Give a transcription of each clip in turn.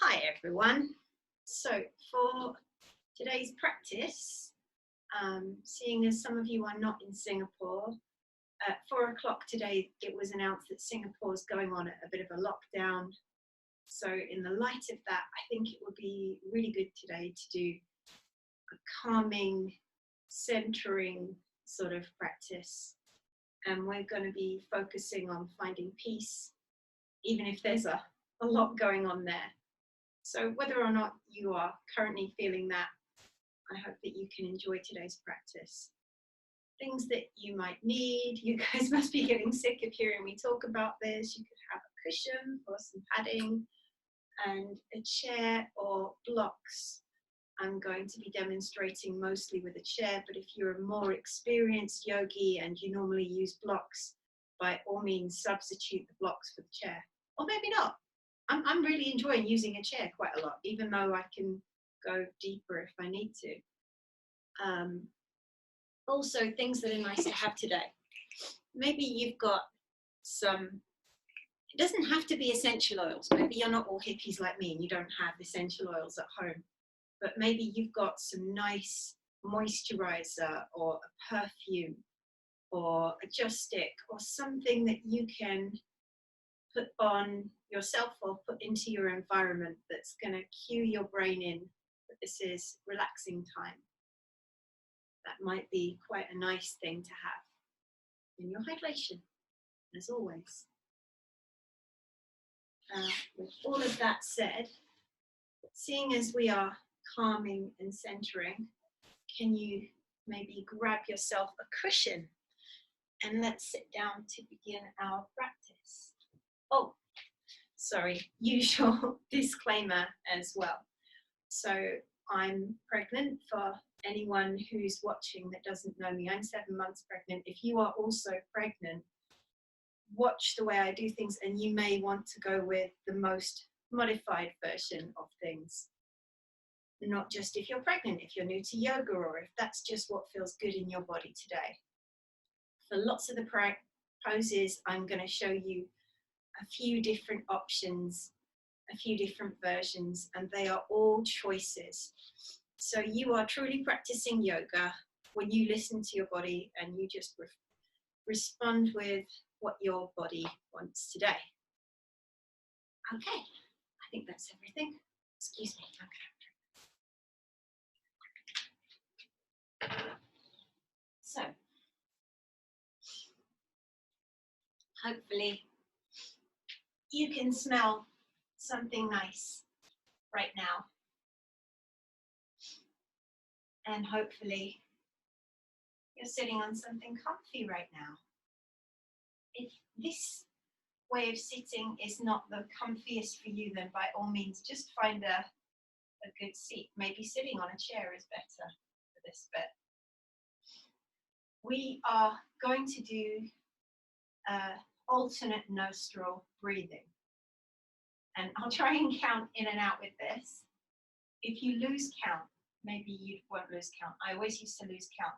Hi everyone. So for today's practice, seeing as some of you are not in Singapore, at 4 o'clock today it was announced that Singapore is going on a bit of a lockdown. So in the light of that, I think it would be really good today to do a calming, centering sort of practice. And we're going to be focusing on finding peace, even if there's a lot going on there. So whether or not you are currently feeling that, I hope that you can enjoy today's practice. Things that you might need, you guys must be getting sick of hearing me talk about this. You could have a cushion or some padding and a chair or blocks. I'm going to be demonstrating mostly with a chair, but if you're a more experienced yogi and you normally use blocks, by all means substitute the blocks for the chair, or maybe not. I'm really enjoying using a chair quite a lot, even though I can go deeper if I need to. Also, things that are nice to have today. Maybe you've got some, it doesn't have to be essential oils. Maybe you're not all hippies like me and you don't have essential oils at home, but maybe you've got some nice moisturizer or a perfume or a just stick or something that you can put on yourself or put into your environment that's going to cue your brain in that this is relaxing time. That might be quite a nice thing to have in your hydration, as always. With all of that said, seeing as we are calming and centering, can you maybe grab yourself a cushion and let's sit down to begin our practice. Oh, sorry, usual disclaimer as well. So I'm pregnant. For anyone who's watching that doesn't know me, I'm 7 months pregnant. If you are also pregnant, watch the way I do things and you may want to go with the most modified version of things. Not just if you're pregnant, if you're new to yoga, or if that's just what feels good in your body today. For lots of the poses, I'm going to show you a few different options, a few different versions, and they are all choices. So you are truly practicing yoga when you listen to your body and you just respond with what your body wants today. Okay, I think that's everything. Excuse me. Okay. So, hopefully you can smell something nice right now. And hopefully you're sitting on something comfy right now. If this way of sitting is not the comfiest for you, then by all means just find a good seat. Maybe sitting on a chair is better for this bit. We are going to do alternate nostril breathing. And I'll try and count in and out with this. If you lose count, maybe you won't lose count. I always used to lose count.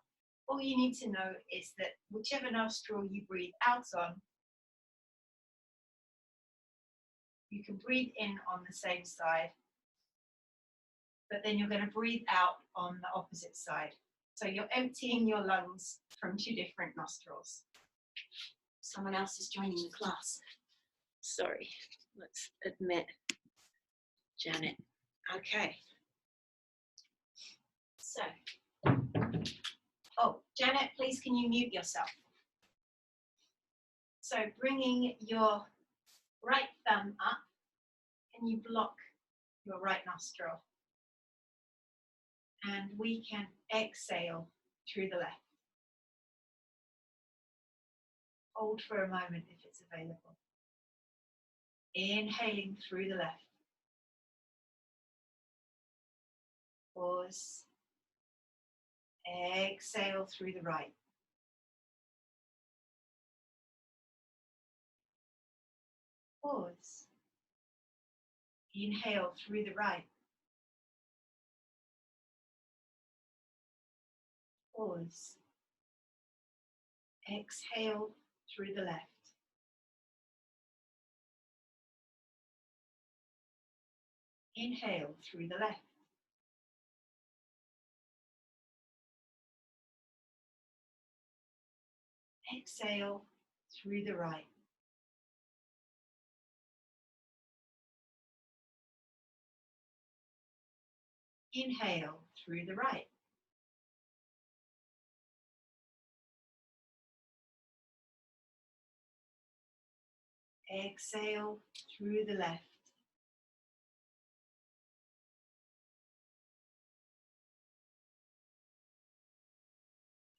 All you need to know is that whichever nostril you breathe out on, you can breathe in on the same side, but then you're going to breathe out on the opposite side. So you're emptying your lungs from two different nostrils. Someone else is joining the class. Sorry, let's admit Janet. Okay. So, oh, Janet, please can you mute yourself? So bringing your right thumb up, can you block your right nostril? And we can exhale through the left. Hold for a moment if it's available. Inhaling through the left. Pause. Exhale through the right. Pause. Inhale through the right. Pause. Exhale through the left. Inhale through the left. Exhale through the right. Inhale through the right. Exhale through the left.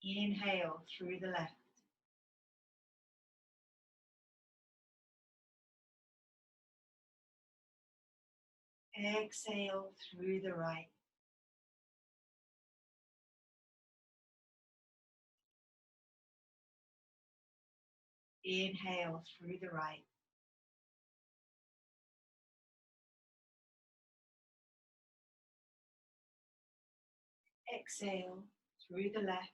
Inhale through the left. Exhale through the right. Inhale through the right. Exhale through the left.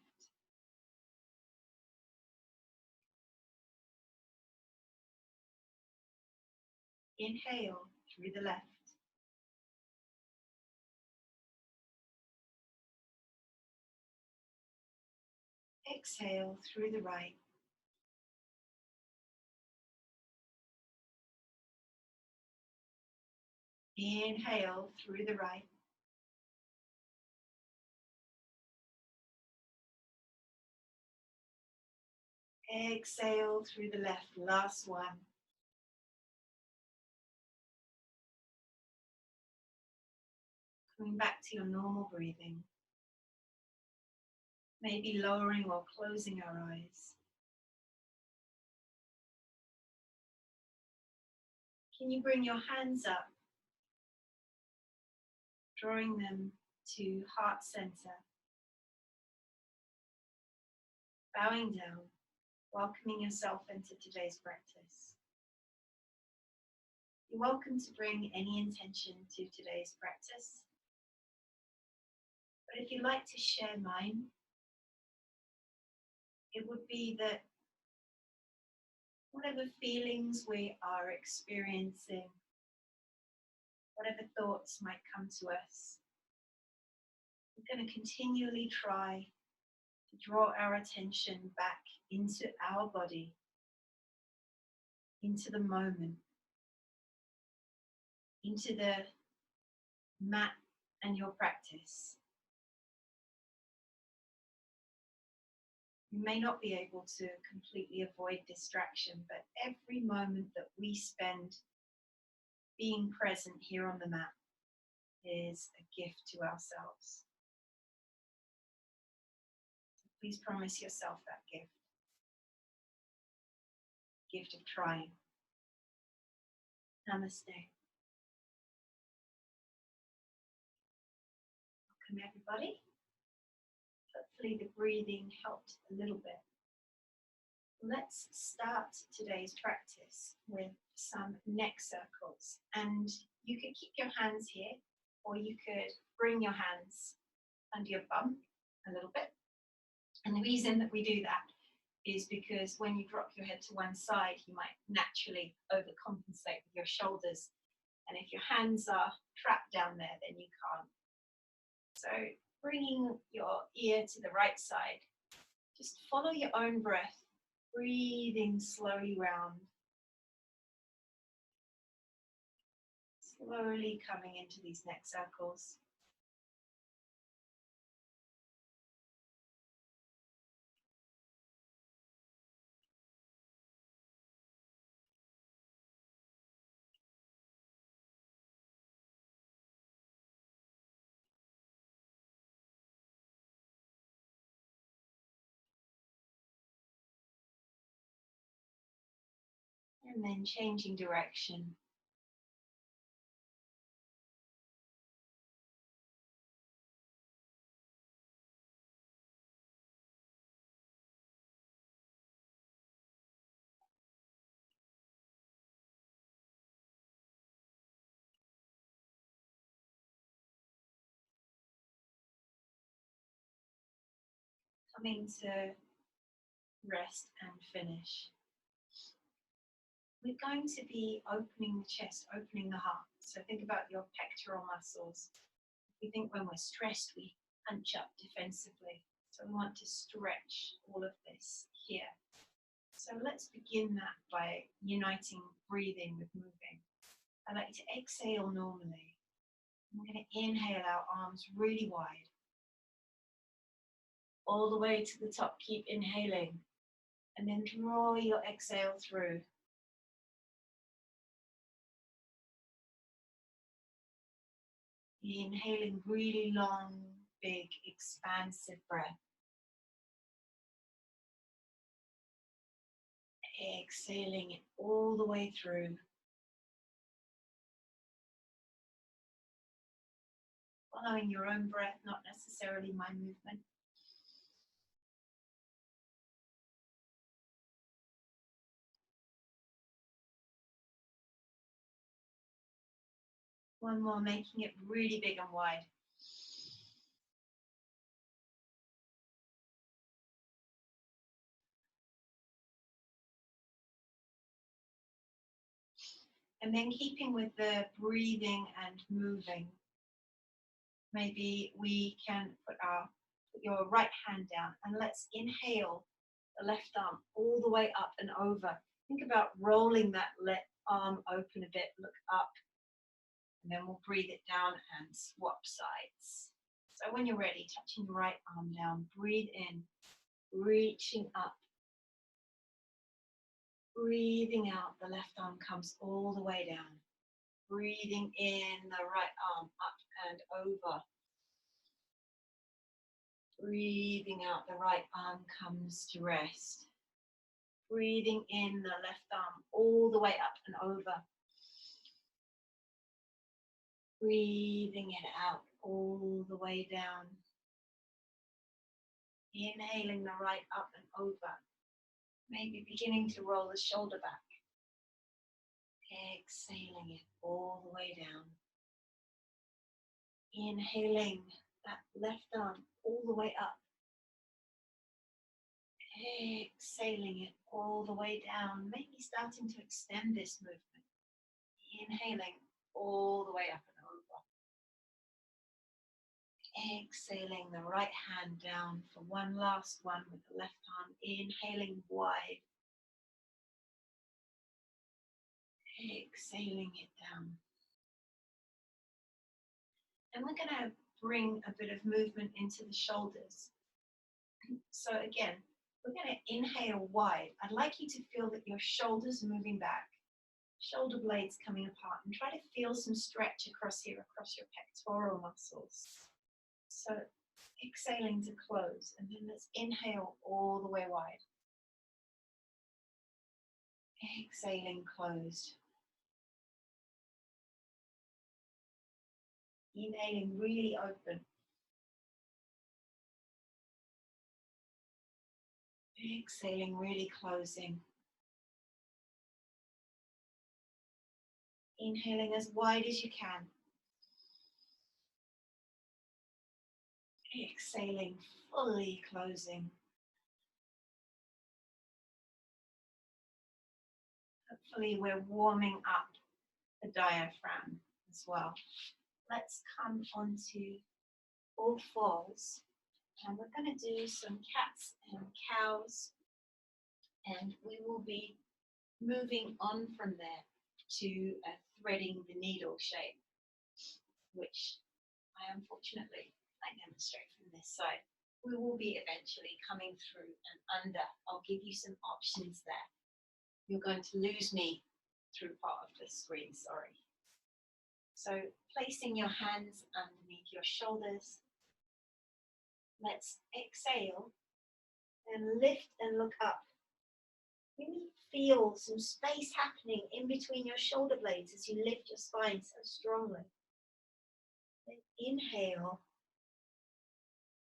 Inhale through the left. Exhale through the right. Inhale through the right. Exhale through the left. Last one. Coming back to your normal breathing. Maybe lowering or closing our eyes. Can you bring your hands up, drawing them to heart center, bowing down, welcoming yourself into today's practice. You're welcome to bring any intention to today's practice. But if you'd like to share mine, it would be that whatever feelings we are experiencing, whatever thoughts might come to us, we're going to continually try to draw our attention back into our body, into the moment, into the mat and your practice. You may not be able to completely avoid distraction, but every moment that we spend being present here on the mat is a gift to ourselves. So please promise yourself that gift of trying. Namaste. Welcome everybody. Hopefully the breathing helped a little bit. Let's start today's practice with some neck circles. And you could keep your hands here, or you could bring your hands under your bum a little bit. And the reason that we do that is because when you drop your head to one side, you might naturally overcompensate with your shoulders. And if your hands are trapped down there, then you can't. So bringing your ear to the right side, just follow your own breath, breathing slowly round. Slowly coming into these neck circles. And then changing direction. Coming to rest and finish. we're going to be opening the chest, opening the heart. So think about your pectoral muscles. We think when we're stressed, we hunch up defensively. So we want to stretch all of this here. So let's begin that by uniting breathing with moving. I like to exhale normally. We're going to inhale our arms really wide. All the way to the top, keep inhaling. And then draw your exhale through. Inhaling really long, big, expansive breath. Exhaling it all the way through. Following your own breath, not necessarily my movement. One more, making it really big and wide. And then keeping with the breathing and moving, maybe we can put your right hand down and let's inhale the left arm all the way up and over. Think about rolling that left arm open a bit, look up, and then we'll breathe it down and swap sides. So when you're ready, touching the right arm down, breathe in, reaching up. Breathing out, the left arm comes all the way down. Breathing in, the right arm up and over. Breathing out, the right arm comes to rest. Breathing in, the left arm all the way up and over. Breathing it out all the way down. Inhaling the right up and over. Maybe beginning to roll the shoulder back. Exhaling it all the way down. Inhaling that left arm all the way up. Exhaling it all the way down. Maybe starting to extend this movement. Inhaling all the way up and over. Exhaling the right hand down for one last one with the left arm. Inhaling wide. Exhaling it down. And we're going to bring a bit of movement into the shoulders. So again, we're going to inhale wide. I'd like you to feel that your shoulders are moving back. Shoulder blades coming apart, and try to feel some stretch across here, across your pectoral muscles. So exhaling to close, and then let's inhale all the way wide. Exhaling closed. Inhaling really open. Exhaling really closing. Inhaling as wide as you can. Exhaling, fully closing. Hopefully we're warming up the diaphragm as well. Let's come onto all fours. And we're going to do some cats and cows. And we will be moving on from there to threading the needle shape, which I demonstrate from this side. We will be eventually coming through and under. I'll give you some options there. You're going to lose me through part of the screen, sorry. So placing your hands underneath your shoulders. Let's exhale and lift and look up. Really feel some space happening in between your shoulder blades as you lift your spine so strongly. Then inhale,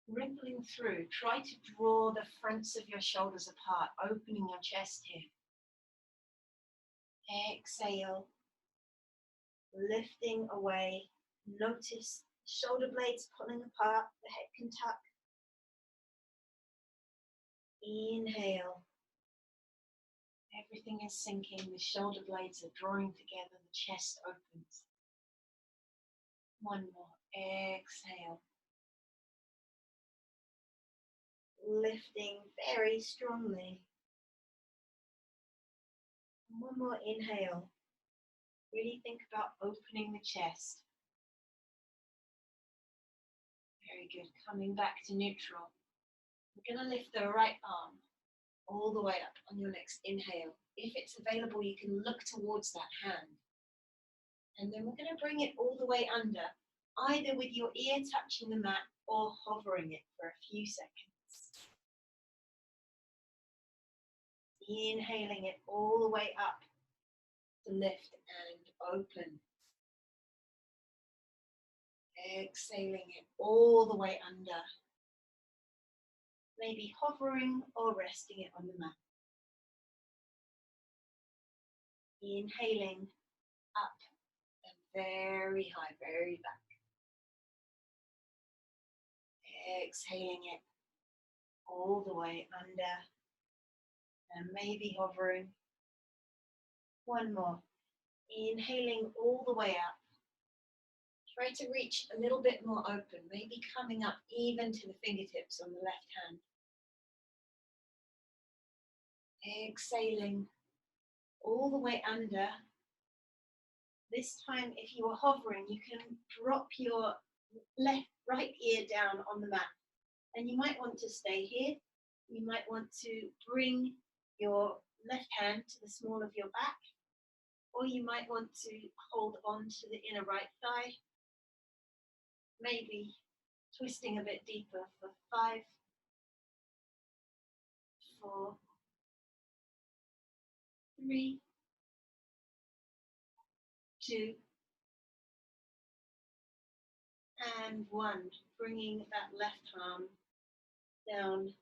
rippling through. Try to draw the fronts of your shoulders apart, opening your chest here. Exhale, lifting away. Notice shoulder blades pulling apart, the head can tuck. Inhale. Everything is sinking, the shoulder blades are drawing together, the chest opens. One more, exhale. Lifting very strongly. One more inhale. Really think about opening the chest. Very good. Coming back to neutral. We're going to lift the right arm all the way up on your next inhale. If it's available, you can look towards that hand. And then we're going to bring it all the way under, either with your ear touching the mat or hovering it for a few seconds. Inhaling it all the way up to lift and open. Exhaling it all the way under. Maybe hovering or resting it on the mat. Inhaling up and very high, very back. Exhaling it all the way under and maybe hovering. One more. Inhaling all the way up. Try to reach a little bit more open, maybe coming up even to the fingertips on the left hand. Exhaling all the way under. This time, if you are hovering, you can drop your right ear down on the mat. And you might want to stay here. You might want to bring your left hand to the small of your back. Or you might want to hold on to the inner right thigh. Maybe twisting a bit deeper for 5, 4, 3, 2, and 1. Bringing that left arm down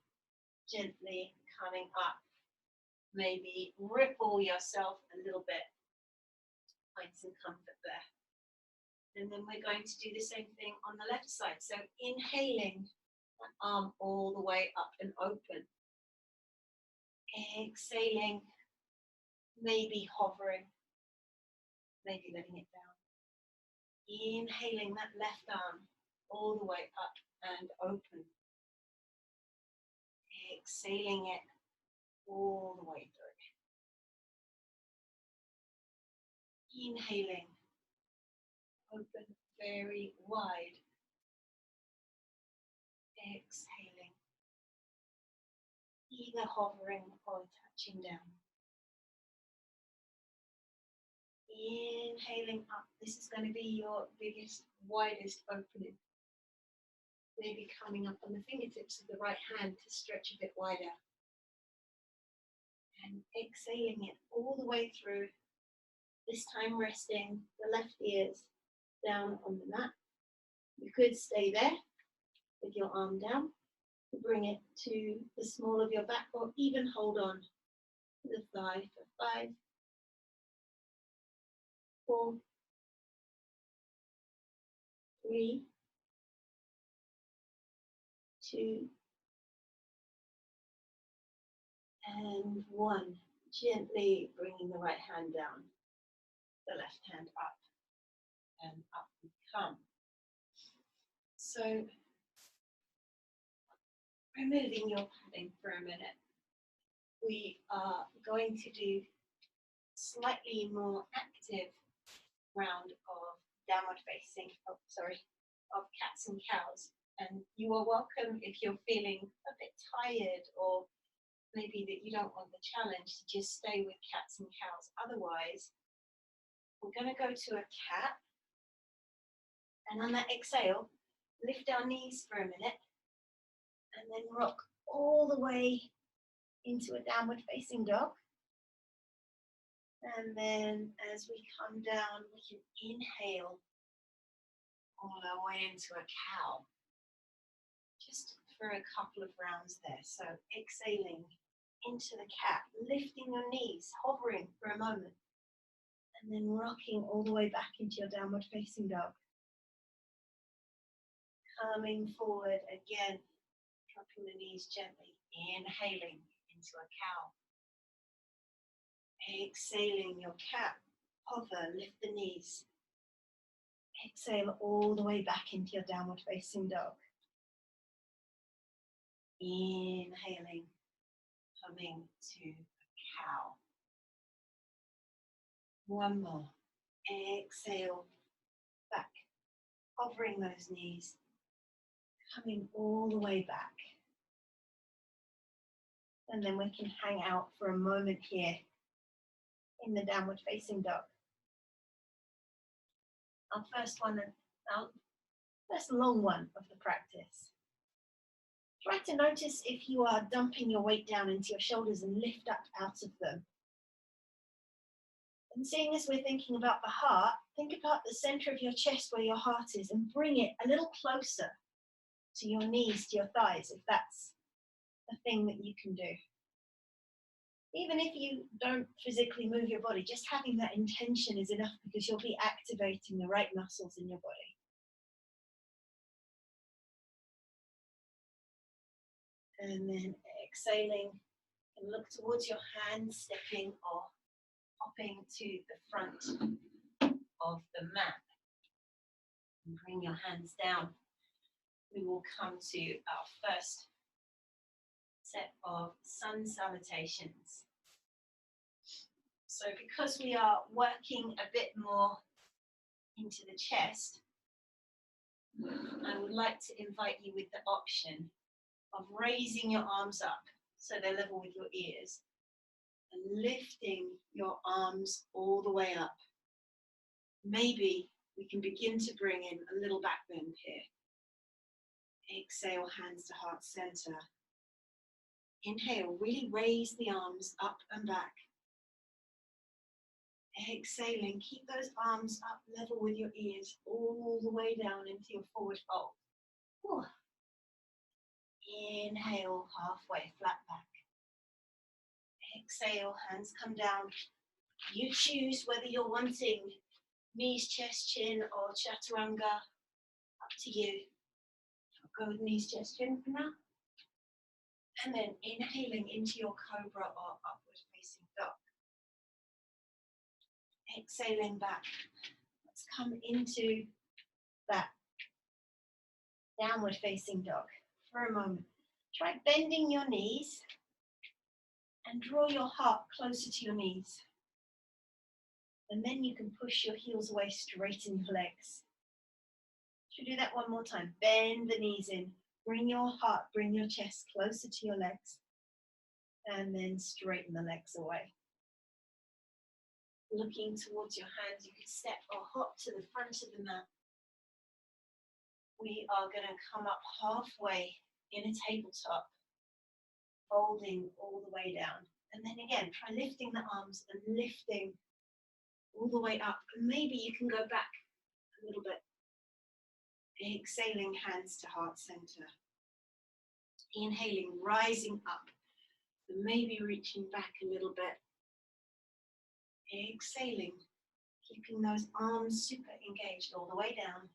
gently, coming up. Maybe ripple yourself a little bit. Find some comfort there. And then we're going to do the same thing on the left side. So inhaling that arm all the way up and open. Exhaling, maybe hovering, maybe letting it down. Inhaling that left arm all the way up and open. Exhaling it all the way through. Inhaling, open very wide. Exhaling, either hovering or touching down. Inhaling up, this is going to be your biggest, widest opening. Maybe coming up on the fingertips of the right hand to stretch a bit wider. And exhaling it all the way through, this time resting the left ears down on the mat. You could stay there with your arm down, bring it to the small of your back, or even hold on to the thigh for 5, 4, 3, 2, and 1. Gently bringing the right hand down, the left hand up, and up we come. So, removing your padding for a minute, we are going to do slightly more active round of downward facing, of cats and cows. And you are welcome, if you're feeling a bit tired or maybe that you don't want the challenge, to just stay with cats and cows. Otherwise, we're going to go to a cat. And on that exhale, lift our knees for a minute and then rock all the way into a downward facing dog. And then as we come down, we can inhale all our way into a cow. Just for a couple of rounds there. So exhaling into the cat, lifting your knees, hovering for a moment, and then rocking all the way back into your downward facing dog. Coming forward again, dropping the knees gently, inhaling into a cow. Exhaling your cat, hover, lift the knees. Exhale all the way back into your downward facing dog. Inhaling, coming to a cow. One more. Exhale, back, hovering those knees, coming all the way back. And then we can hang out for a moment here in the downward facing dog. Our first long one of the practice. Try to notice if you are dumping your weight down into your shoulders and lift up out of them. And seeing as we're thinking about the heart, think about the center of your chest where your heart is and bring it a little closer to your knees, to your thighs, if that's a thing that you can do. Even if you don't physically move your body, just having that intention is enough because you'll be activating the right muscles in your body. And then exhaling, and look towards your hands, stepping or hopping to the front of the mat. And bring your hands down. We will come to our first set of sun salutations. So because we are working a bit more into the chest, I would like to invite you with the option of raising your arms up so they're level with your ears and lifting your arms all the way up. Maybe we can begin to bring in a little back bend here. Exhale, hands to heart center. Inhale, really raise the arms up and back. Exhaling, keep those arms up level with your ears all the way down into your forward fold. Whew. Inhale, halfway, flat back. Exhale, hands come down. You choose whether you're wanting knees, chest, chin, or chaturanga. Up to you. I'll go with knees, chest, chin for now. And then inhaling into your cobra or upward facing dog. Exhaling back. Let's come into that downward facing dog for a moment. Try bending your knees and draw your heart closer to your knees. And then you can push your heels away, straighten your legs. Should we do that one more time? Bend the knees in. Bring your heart, bring your chest closer to your legs. And then straighten the legs away. Looking towards your hands, you can step or hop to the front of the mat. We are going to come up halfway in a tabletop, folding all the way down. And then again, try lifting the arms and lifting all the way up. And maybe you can go back a little bit. Exhaling, hands to heart center. Inhaling, rising up. And maybe reaching back a little bit. Exhaling, keeping those arms super engaged all the way down.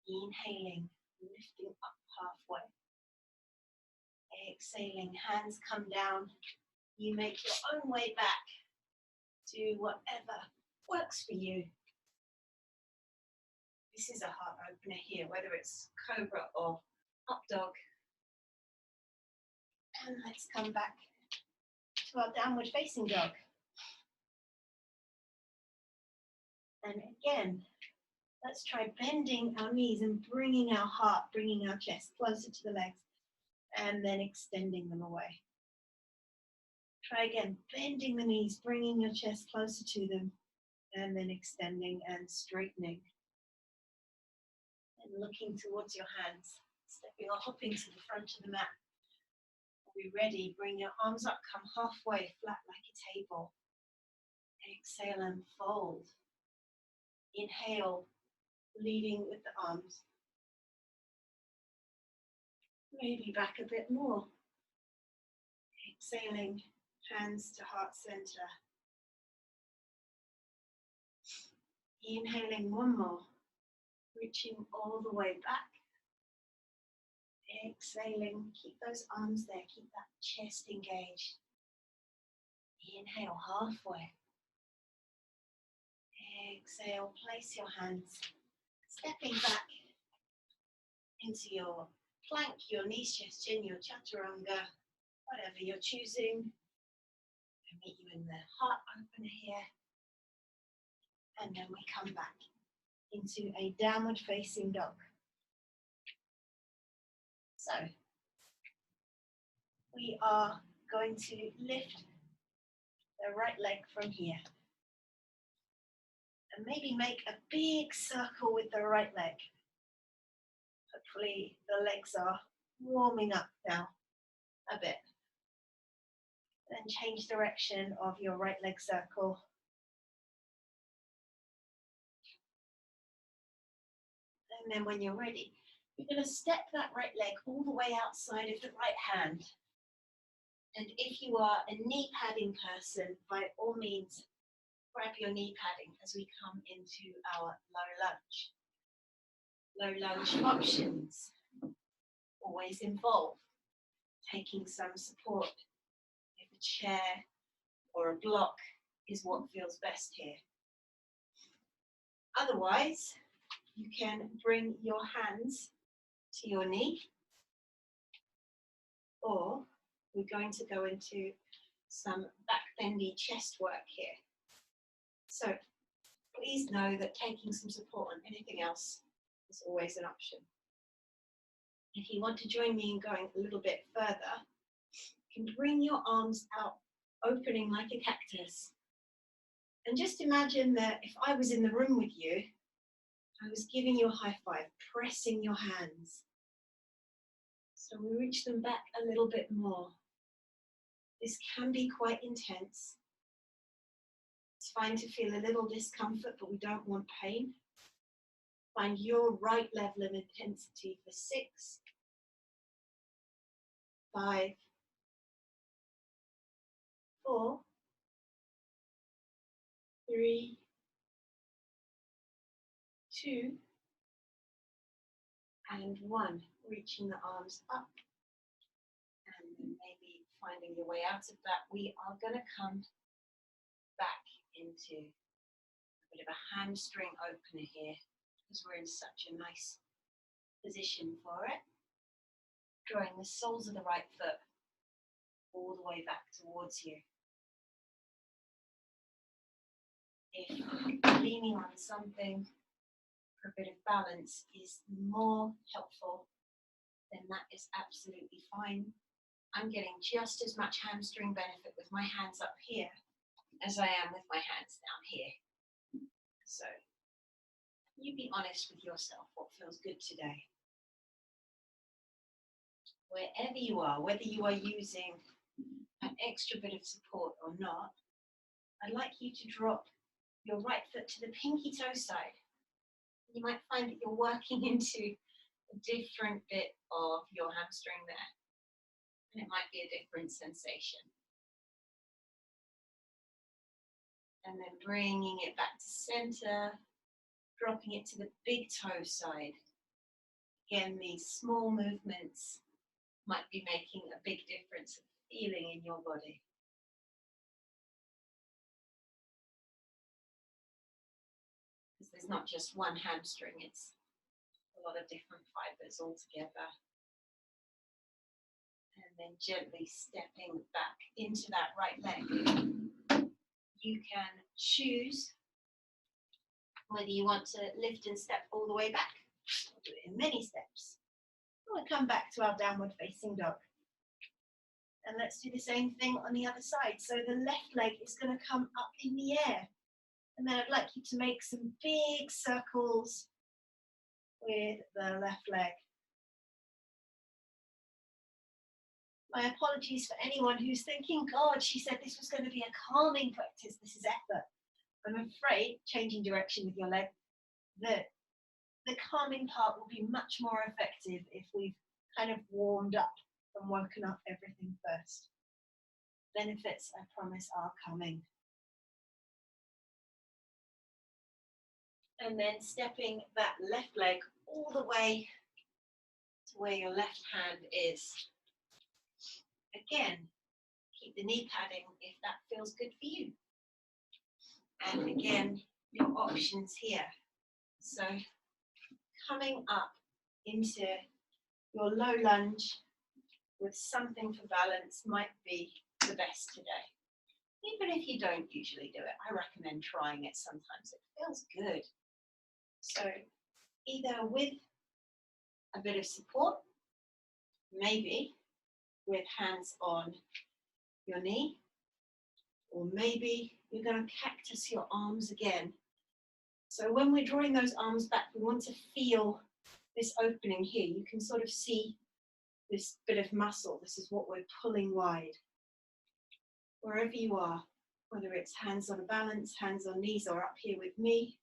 Inhaling, lifting up halfway. Exhaling, hands come down. You make your own way back to whatever works for you. This is a heart opener here, whether it's cobra or up dog. And let's come back to our downward facing dog. And again, let's try bending our knees and bringing our heart, bringing our chest closer to the legs, and then extending them away. Try again, bending the knees, bringing your chest closer to them, and then extending and straightening. And looking towards your hands, stepping or hopping to the front of the mat. Are we ready? Bring your arms up, come halfway, flat like a table. Exhale and fold. Inhale, leading with the arms. Maybe back a bit more. Exhaling, hands to heart center. Inhaling one more, reaching all the way back. Exhaling, keep those arms there, keep that chest engaged. Inhale halfway. Exhale, place your hands, stepping back into your plank, your knees, chest, chin, your chaturanga, whatever you're choosing. I meet you in the heart opener here. And then we come back into a downward facing dog. So we are going to lift the right leg from here. And maybe make a big circle with the right leg. Hopefully the legs are warming up now a bit. Then change direction of your right leg circle. And then when you're ready, you're going to step that right leg all the way outside of the right hand. And if you are a knee padding person, by all means, grab your knee padding as we come into our low lunge. Low lunge options always involve taking some support. If a chair or a block is what feels best here. Otherwise, you can bring your hands to your knee, or we're going to go into some back bendy chest work here. So please know that taking some support on anything else is always an option. If you want to join me in going a little bit further, you can bring your arms out, opening like a cactus. And just imagine that if I was in the room with you, I was giving you a high five, pressing your hands. So we reach them back a little bit more. This can be quite intense. It's fine to feel a little discomfort, but we don't want pain. Find your right level of intensity for 6, 5, 4, 3, 2, and 1. Reaching the arms up. And then maybe finding your way out of that. We are going to come back into a bit of a hamstring opener here, because we're in such a nice position for it. Drawing the soles of the right foot all the way back towards you. If leaning on something for a bit of balance is more helpful, then that is absolutely fine. I'm getting just as much hamstring benefit with my hands up here as I am with my hands down here. So you be honest with yourself, what feels good today. Wherever you are, whether you are using an extra bit of support or not, I'd like you to drop your right foot to the pinky toe side. You might find that you're working into a different bit of your hamstring there. And it might be a different sensation. And then bringing it back to center, dropping it to the big toe side. Again, these small movements might be making a big difference of feeling in your body. Because there's not just one hamstring, it's a lot of different fibers all together. And then gently stepping back into that right leg. You can choose whether you want to lift and step all the way back, or do it in many steps. We'll come back to our downward facing dog. And let's do the same thing on the other side. So the left leg is going to come up in the air. And then I'd like you to make some big circles with the left leg. My apologies for anyone who's thinking, God, she said this was going to be a calming practice. This is effort. I'm afraid, changing direction with your leg, that the calming part will be much more effective if we've kind of warmed up and woken up everything first. Benefits, I promise, are coming. And then stepping that left leg all the way to where your left hand is. Again, keep the knee padding if that feels good for you. And again, your options here. So coming up into your low lunge with something for balance might be the best today. Even if you don't usually do it, I recommend trying it sometimes. It feels good. So either with a bit of support, maybe with hands on your knee, or maybe you're going to cactus your arms again. So when we're drawing those arms back, we want to feel this opening here. You can sort of see this bit of muscle. This is what we're pulling wide. Wherever you are, whether it's hands on a balance, hands on knees, or up here with me,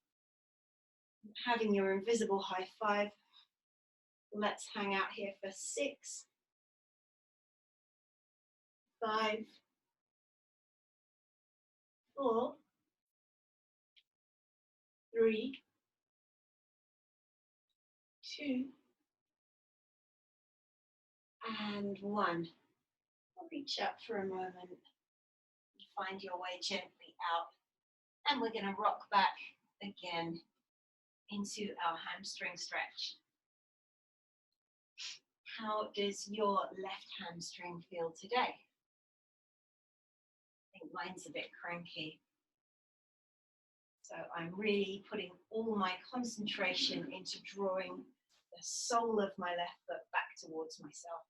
having your invisible high five. Let's hang out here for 6, 5, 4, 3, 2, and 1. Reach up for a moment and find your way gently out. And we're going to rock back again into our hamstring stretch. How does your left hamstring feel today? I think mine's a bit cranky. So I'm really putting all my concentration into drawing the sole of my left foot back towards myself.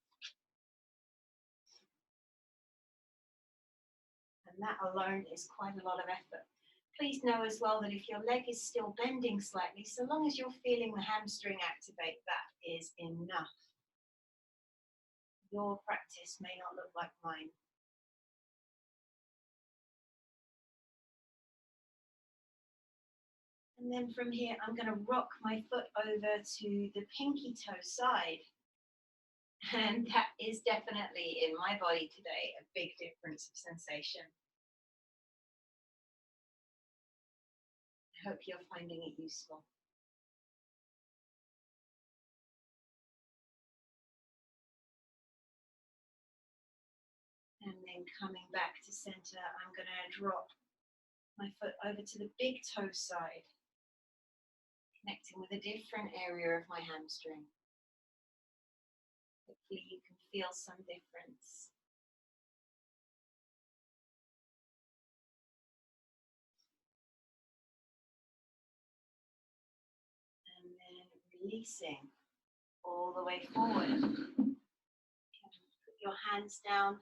And that alone is quite a lot of effort. Please know as well that if your leg is still bending slightly, so long as you're feeling the hamstring activate, that is enough. Your practice may not look like mine. And then from here, I'm going to rock my foot over to the pinky toe side. And that is definitely, in my body today, a big difference of sensation. I hope you're finding it useful. And then coming back to center, I'm going to drop my foot over to the big toe side, connecting with a different area of my hamstring. Hopefully you can feel some difference. And then releasing all the way forward. Put your hands down.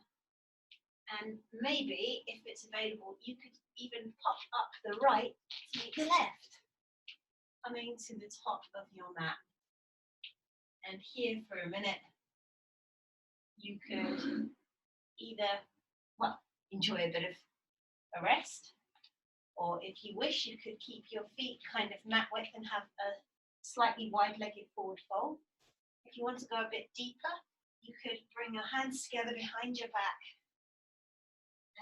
And maybe, if it's available, you could even pop up the right to meet the left. Coming to the top of your mat. And here for a minute, you could either, well, enjoy a bit of a rest, or if you wish, you could keep your feet kind of mat width and have a slightly wide-legged forward fold. If you want to go a bit deeper, you could bring your hands together behind your back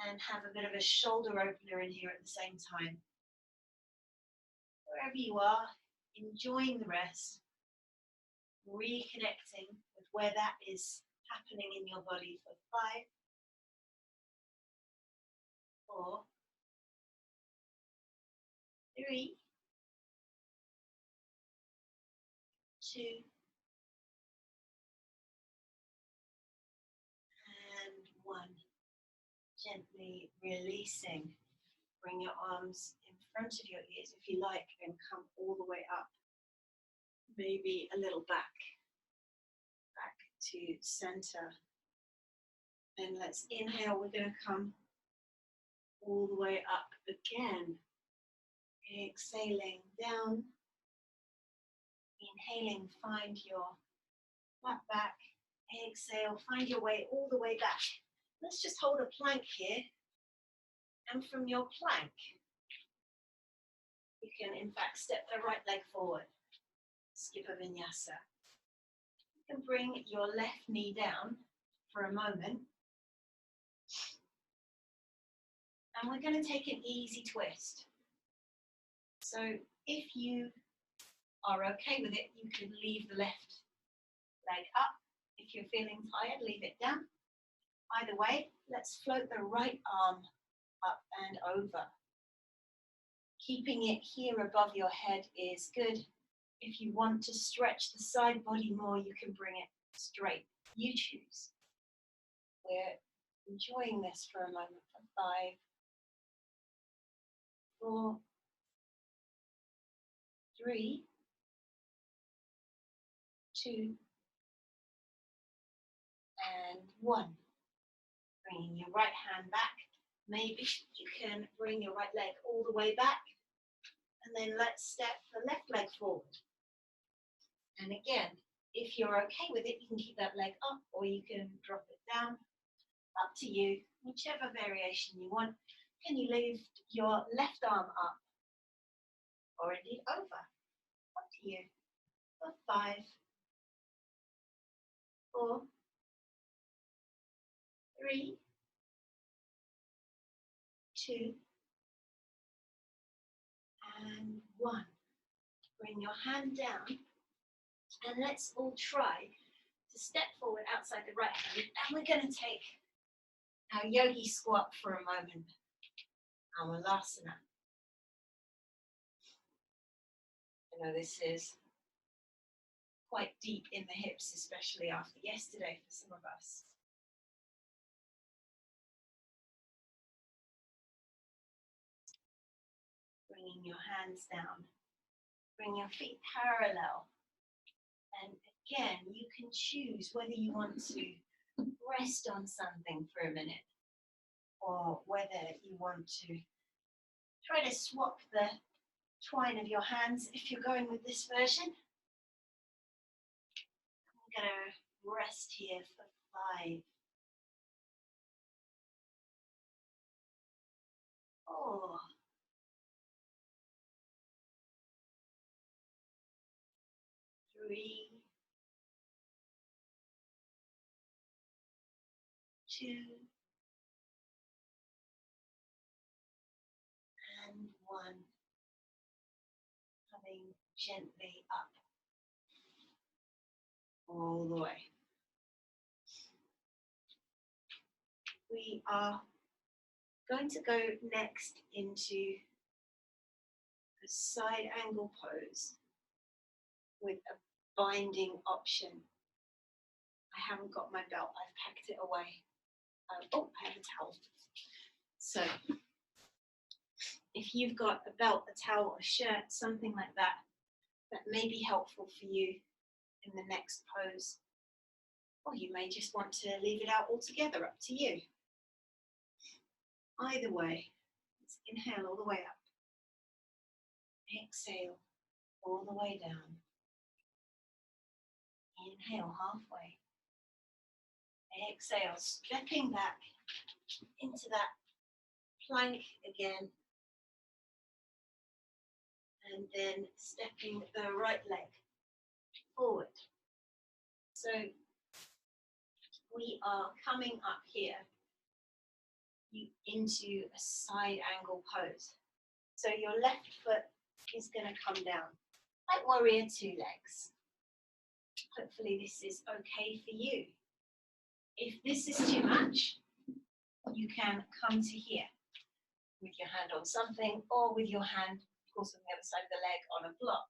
and have a bit of a shoulder opener in here at the same time. Wherever you are, enjoying the rest, reconnecting with where that is happening in your body for 5, 4, 3, 2, and 1. Gently releasing. Bring your arms in front of your ears if you like and come all the way up. Maybe a little back to center. And let's inhale, we're going to come all the way up again. Exhaling down. Inhaling, find your flat back. Exhale, find your way all the way back. Let's just hold a plank here. And from your plank, you can in fact step the right leg forward. Skip a vinyasa. You can bring your left knee down for a moment. And we're going to take an easy twist. So if you are okay with it, you can leave the left leg up. If you're feeling tired, leave it down. Either way, let's float the right arm up and over. Keeping it here above your head is good. If you want to stretch the side body more, you can bring it straight. You choose. We're enjoying this for a moment for 5, 4, 3, 2, and 1. Bringing your right hand back. Maybe you can bring your right leg all the way back. And then let's step the left leg forward. And again, if you're okay with it, you can keep that leg up or you can drop it down. Up to you, whichever variation you want. Can you lift your left arm up or indeed over? Up to you. For 5, 4, 3, 2, and 1. Bring your hand down and let's all try to step forward outside the right hand. And we're going to take our yogi squat for a moment. Amalasana. I know this is quite deep in the hips, especially after yesterday for some of us. Bringing your hands down. Bring your feet parallel. And again, you can choose whether you want to rest on something for a minute or whether you want to try to swap the twine of your hands if you're going with this version. I'm going to rest here for 5, 4, 3, 2, and 1. Coming gently up all the way. We are going to go next into a side angle pose with a binding option. I haven't got my belt, I've packed it away. Oh, I have a towel. So if you've got a belt, a towel, a shirt, something like that, that may be helpful for you in the next pose. Or you may just want to leave it out altogether, up to you. Either way, let's inhale all the way up. Exhale all the way down. Inhale halfway. Exhale, stepping back into that plank again. And then stepping the right leg forward. So we are coming up here into a side angle pose. So your left foot is going to come down, like warrior 2 legs. Hopefully this is okay for you. If this is too much, you can come to here with your hand on something or with your hand, of course, on the other side of the leg on a block.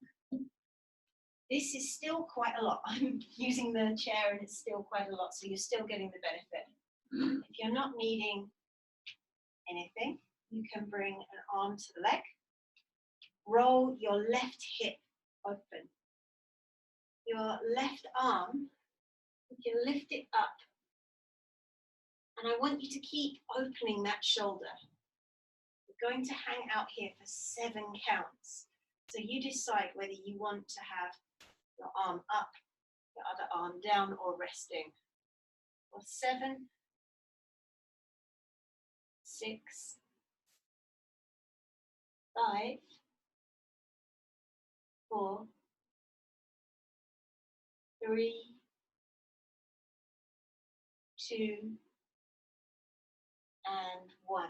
This is still quite a lot. I'm using the chair and it's still quite a lot, so you're still getting the benefit. If you're not needing anything, you can bring an arm to the leg. Roll your left hip open. Your left arm, you can lift it up. And I want you to keep opening that shoulder. We're going to hang out here for 7 counts. So you decide whether you want to have your arm up, your other arm down, or resting. For 7, 6, 5, 4, 3, 2, and 1.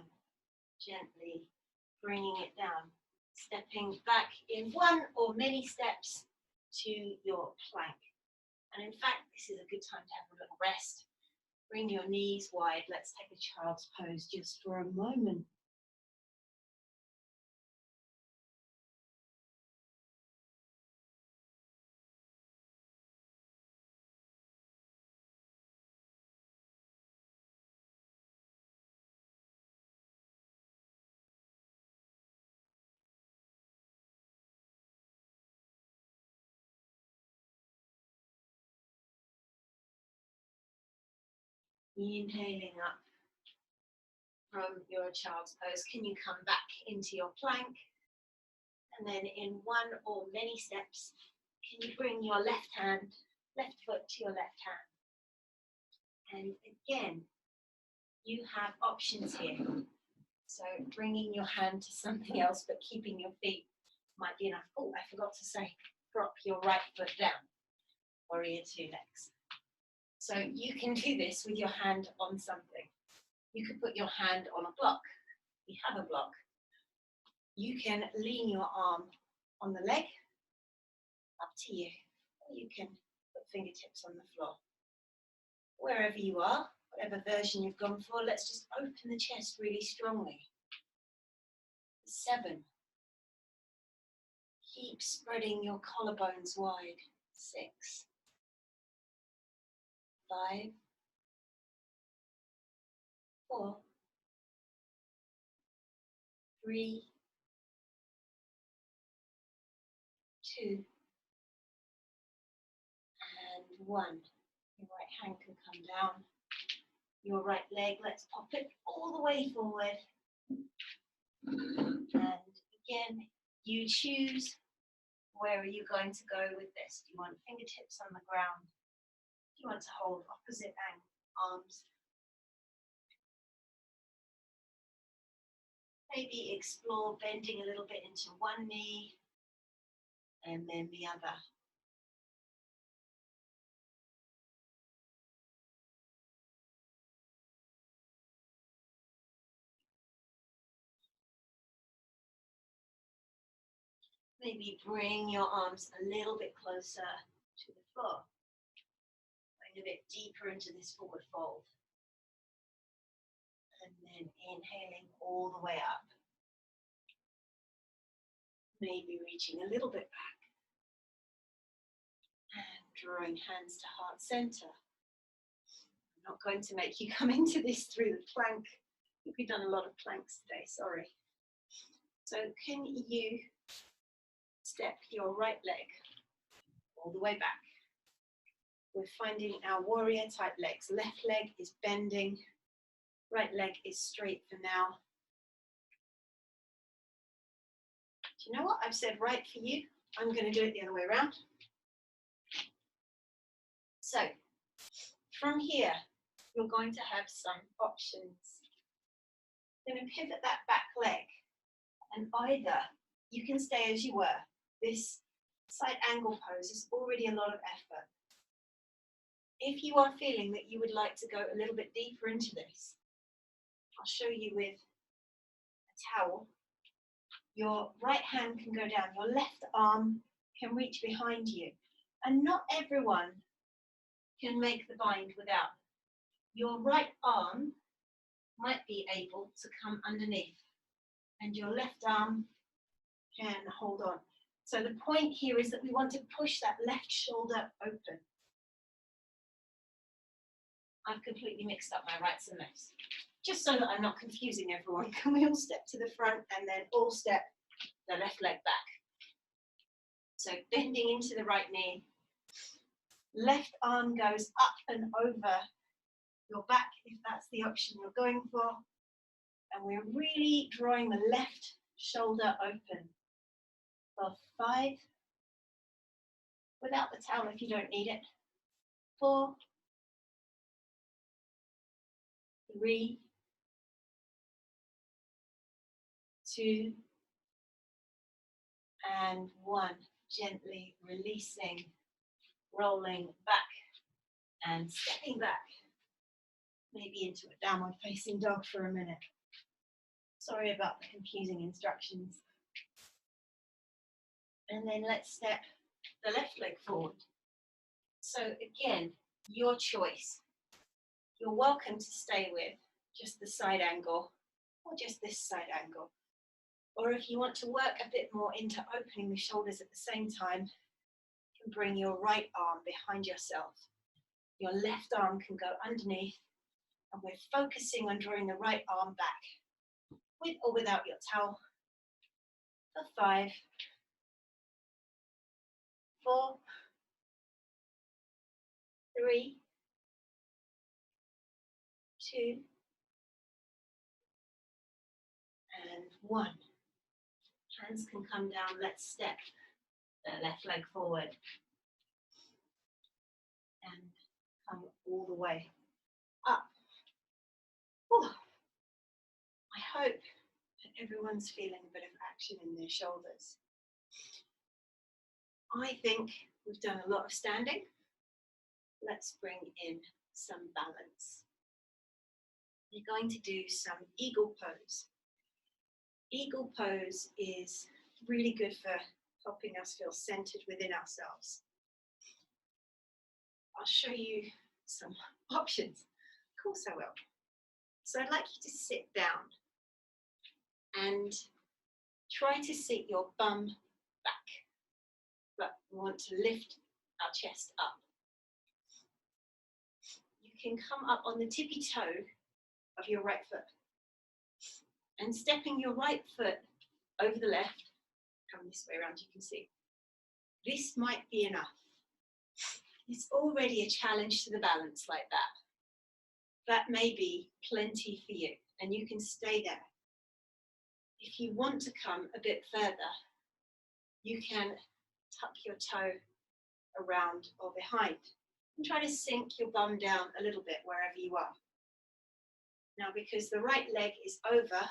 Gently bringing it down, stepping back in 1 or many steps to your plank. And in fact, this is a good time to have a little rest. Bring your knees wide. Let's take a child's pose just for a moment. Inhaling up from your child's pose. Can you come back into your plank? And then in one or many steps, can you bring your left foot to your left hand? And again, you have options here. So bringing your hand to something else, but keeping your feet might be enough. Oh, I forgot to say, drop your right foot down. Warrior two legs. So you can do this with your hand on something. You could put your hand on a block. You have a block. You can lean your arm on the leg, up to you. Or you can put fingertips on the floor. Wherever you are, whatever version you've gone for, let's just open the chest really strongly. 7. Keep spreading your collarbones wide. 6. 5. 4. 3. 2. And 1. Your right hand can come down. Your right leg, let's pop it all the way forward. And again, you choose, where are you going to go with this? Do you want fingertips on the ground? Do you want to hold opposite arms? Maybe explore bending a little bit into one knee and then the other. Maybe bring your arms a little bit closer to the floor. Going a bit deeper into this forward fold. And then inhaling all the way up. Maybe reaching a little bit back. And drawing hands to heart center. I'm not going to make you come into this through the plank. We've done a lot of planks today, sorry. So can you step your right leg all the way back? We're finding our warrior type legs. Left leg is bending, right leg is straight for now. Do you know what? I've said right for you. I'm going to do it the other way around. So from here, you're going to have some options. You're going to pivot that back leg, and either you can stay as you were. This side angle pose is already a lot of effort. If you are feeling that you would like to go a little bit deeper into this, I'll show you with a towel. Your right hand can go down, your left arm can reach behind you. And not everyone can make the bind without. Your right arm might be able to come underneath, and your left arm can hold on. So the point here is that we want to push that left shoulder open. I've completely mixed up my rights and lefts. Just so that I'm not confusing everyone, can we all step to the front and then all step the left leg back? So bending into the right knee. Left arm goes up and over your back, if that's the option you're going for. And we're really drawing the left shoulder open. For 5. Without the towel if you don't need it. 4. 3. 2. And 1. Gently releasing, rolling back and stepping back. Maybe into a downward facing dog for a minute. Sorry about the confusing instructions. And then let's step the left leg forward. So again, your choice. you're welcome to stay with just the side angle or just this side angle. Or if you want to work a bit more into opening the shoulders at the same time, you can bring your right arm behind yourself. Your left arm can go underneath, and we're focusing on drawing the right arm back, with or without your towel, for 5, 4, 3, 2, and 1. Hands can come down. Let's step the left leg forward and come all the way up. Whew. I hope that everyone's feeling a bit of action in their shoulders. I think we've done a lot of standing. Let's bring in some balance. We're going to do some eagle pose. Eagle pose is really good for helping us feel centered within ourselves. I'll show you some options. Of course I will. So I'd like you to sit down and try to sit your bum back, but we want to lift our chest up. You can come up on the tippy toe of your right foot and stepping your right foot over the left, come this way around, you can see. This might be enough. It's already a challenge to the balance like that. That may be plenty for you, and you can stay there. If you want to come a bit further, you can tuck your toe around or behind and try to sink your bum down a little bit wherever you are. Now, because the right leg is over,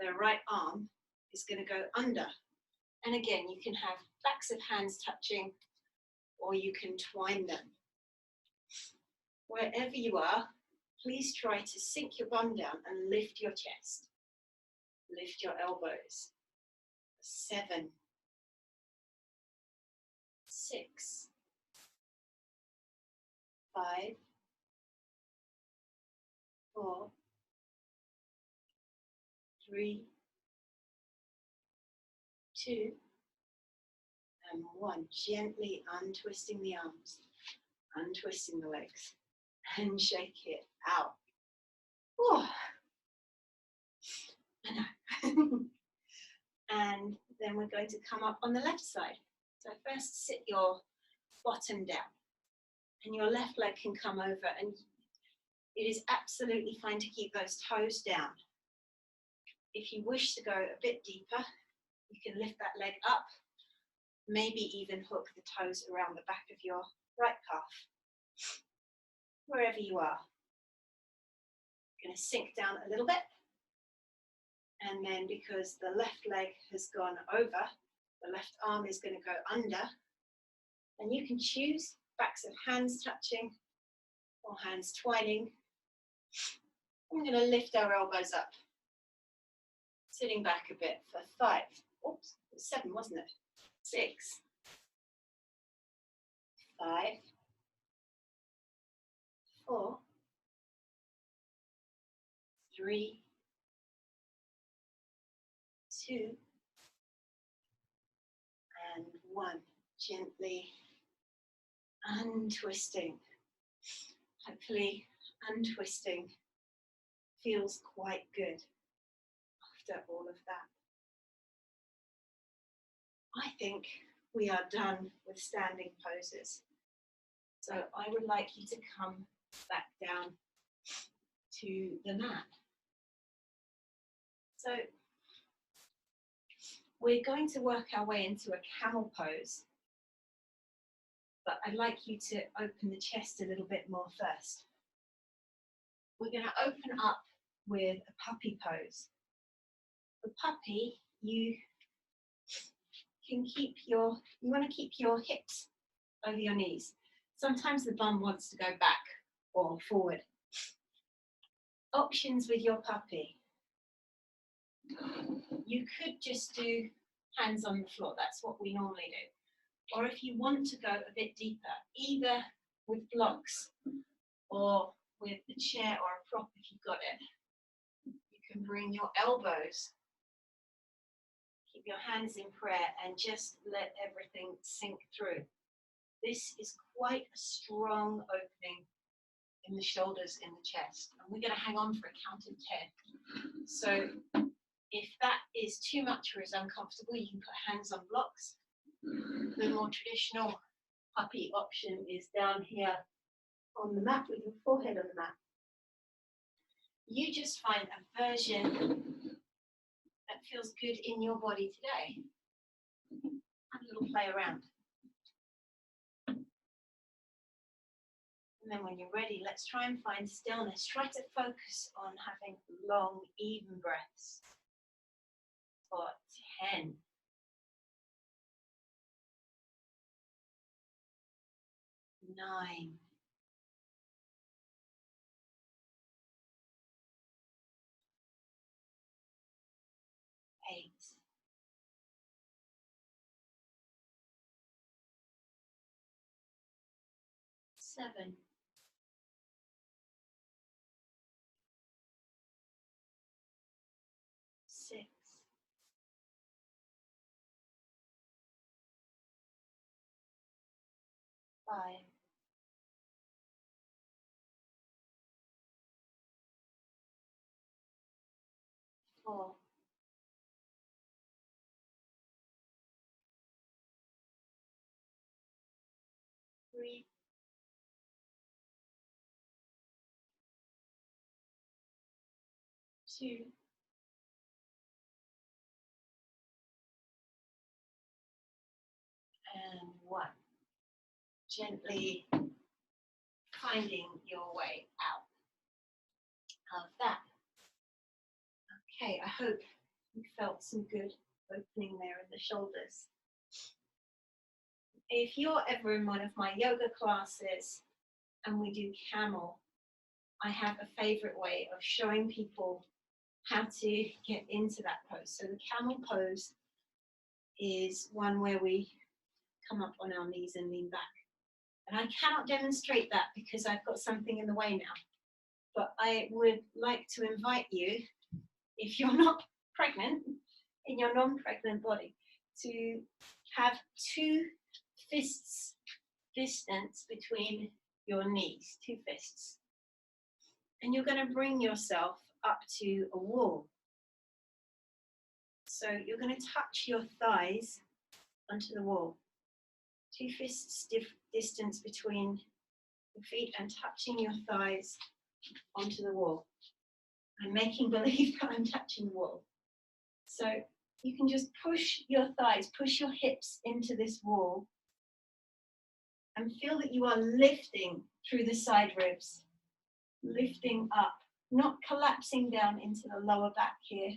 the right arm is going to go under. And again, you can have backs of hands touching, or you can twine them. Wherever you are, please try to sink your bum down and lift your chest. Lift your elbows. 7, 6, 5, 4, 3, 2, and 1. Gently untwisting the arms, untwisting the legs, and shake it out. Oh, I know. And then we're going to come up on the left side. So first sit your bottom down, and your left leg can come over, and it is absolutely fine to keep those toes down. If you wish to go a bit deeper, you can lift that leg up, maybe even hook the toes around the back of your right calf. Wherever you are. You're going to sink down a little bit, and then because the left leg has gone over, the left arm is going to go under, and you can choose backs of hands touching or hands twining. I'm going to lift our elbows up, sitting back a bit for 5, oops, it was 7, wasn't it? 6, 5, 4, 3, 2, and 1. Gently untwisting. Hopefully untwisting feels quite good after all of that. I think we are done with standing poses. So I would like you to come back down to the mat. So we're going to work our way into a camel pose, but I'd like you to open the chest a little bit more first. We're going to open up with a puppy pose. The puppy, you want to keep your hips over your knees. Sometimes the bum wants to go back or forward. Options with your puppy. You could just do hands on the floor. That's what we normally do. Or if you want to go a bit deeper, either with blocks or with a chair or a prop if you've got it. You can bring your elbows, keep your hands in prayer, and just let everything sink through. This is quite a strong opening in the shoulders, in the chest. And we're going to hang on for a count of 10. So if that is too much or is uncomfortable, you can put hands on blocks. The more traditional puppy option is down here on the mat with your forehead on the mat. You just find a version that feels good in your body today. Have a little play around. And then when you're ready, let's try and find stillness. Try to focus on having long, even breaths for 10. 9. 8. 7. 6. 5. 4. 3. 2. And 1. Gently finding your way out of that. Okay, I hope you felt some good opening there in the shoulders. If you're ever in one of my yoga classes and we do camel, I have a favorite way of showing people how to get into that pose. So the camel pose is one where we come up on our knees and lean back. And I cannot demonstrate that because I've got something in the way now. But I would like to invite you, if you're not pregnant, in your non-pregnant body, to have 2 fists distance between your knees, 2 fists. And you're going to bring yourself up to a wall. So you're going to touch your thighs onto the wall. 2 fists distance between your feet and touching your thighs onto the wall. I'm making believe that I'm touching the wall. So you can just push your thighs, push your hips into this wall and feel that you are lifting through the side ribs, lifting up, not collapsing down into the lower back here.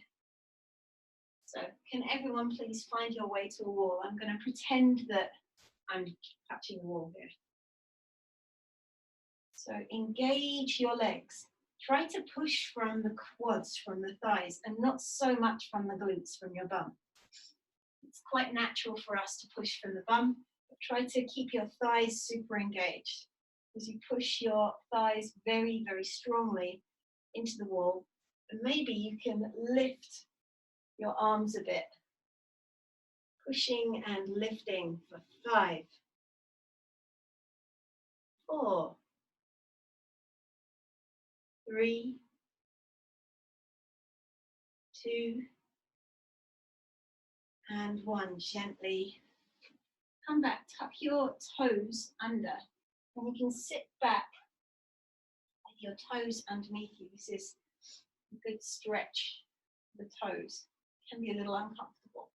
So can everyone please find your way to a wall? I'm going to pretend that I'm touching the wall here. So engage your legs. Try to push from the quads, from the thighs, and not so much from the glutes, from your bum. It's quite natural for us to push from the bum, but try to keep your thighs super engaged. As you push your thighs very, very strongly into the wall, and maybe you can lift your arms a bit. Pushing and lifting for 5, 4, 3, 2, and 1. Gently come back, tuck your toes under, and you can sit back with your toes underneath you. This is a good stretch for the toes. It can be a little uncomfortable.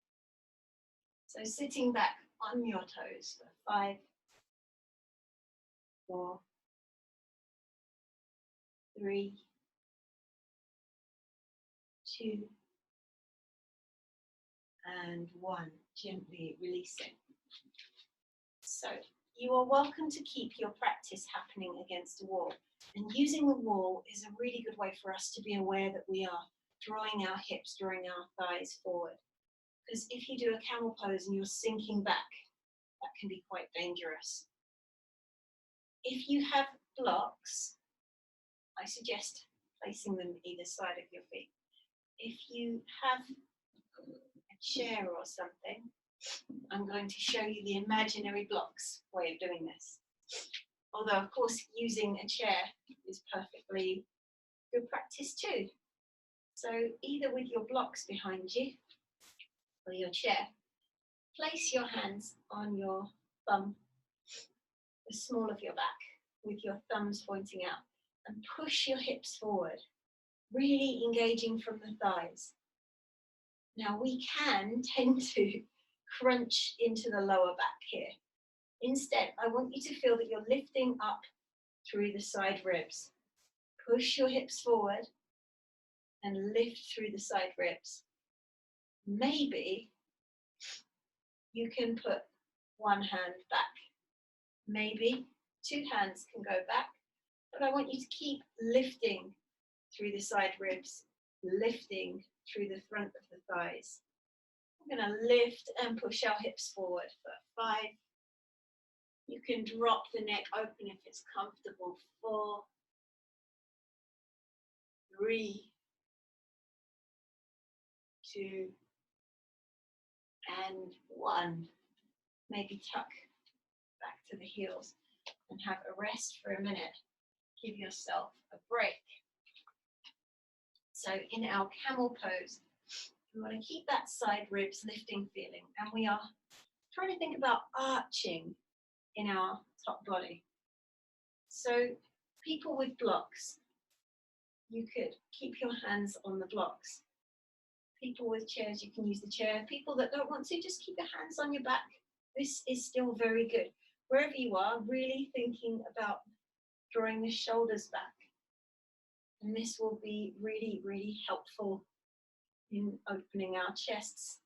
So sitting back on your toes for 5, 4, 3, 2, and 1. Gently releasing. So you are welcome to keep your practice happening against a wall. And using the wall is a really good way for us to be aware that we are drawing our hips, drawing our thighs forward. Because if you do a camel pose and you're sinking back, that can be quite dangerous. If you have blocks, I suggest placing them either side of your feet. If you have a chair or something, I'm going to show you the imaginary blocks way of doing this. Although, of course, using a chair is perfectly good practice too. So either with your blocks behind you or your chair, place your hands on your bum, the small of your back, with your thumbs pointing out, and push your hips forward, really engaging from the thighs. Now we can tend to crunch into the lower back here. Instead, I want you to feel that you're lifting up through the side ribs. Push your hips forward and lift through the side ribs. Maybe you can put one hand back. Maybe two hands can go back, but I want you to keep lifting through the side ribs, lifting through the front of the thighs. We're going to lift and push our hips forward for 5. You can drop the neck open if it's comfortable. 4, 3, 2, and 1. Maybe tuck back to the heels and have a rest for a minute. Give yourself a break. So in our camel pose, we want to keep that side ribs lifting feeling, and we are trying to think about arching in our top body. So people with blocks, you could keep your hands on the blocks. People with chairs, you can use the chair. People that don't want to, just keep your hands on your back. This is still very good. Wherever you are, really thinking about drawing the shoulders back. And this will be really, really helpful in opening our chests.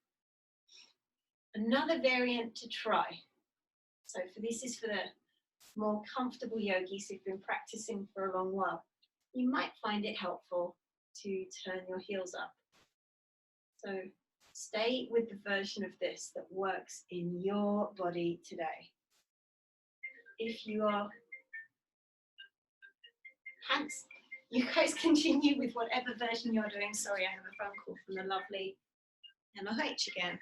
Another variant to try. So this is for the more comfortable yogis who've been practicing for a long while. You might find it helpful to turn your heels up. So stay with the version of this that works in your body today. If you are hands, you guys continue with whatever version you're doing. Sorry, I have a phone call from the lovely MOH again.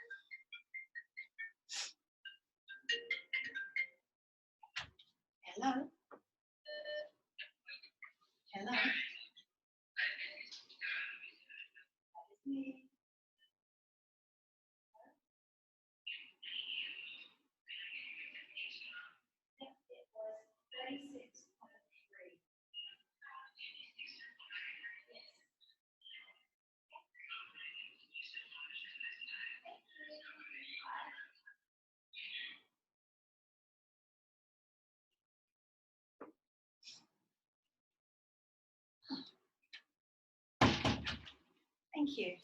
Hello? Hello? That is me. It was 36.3. Thank you.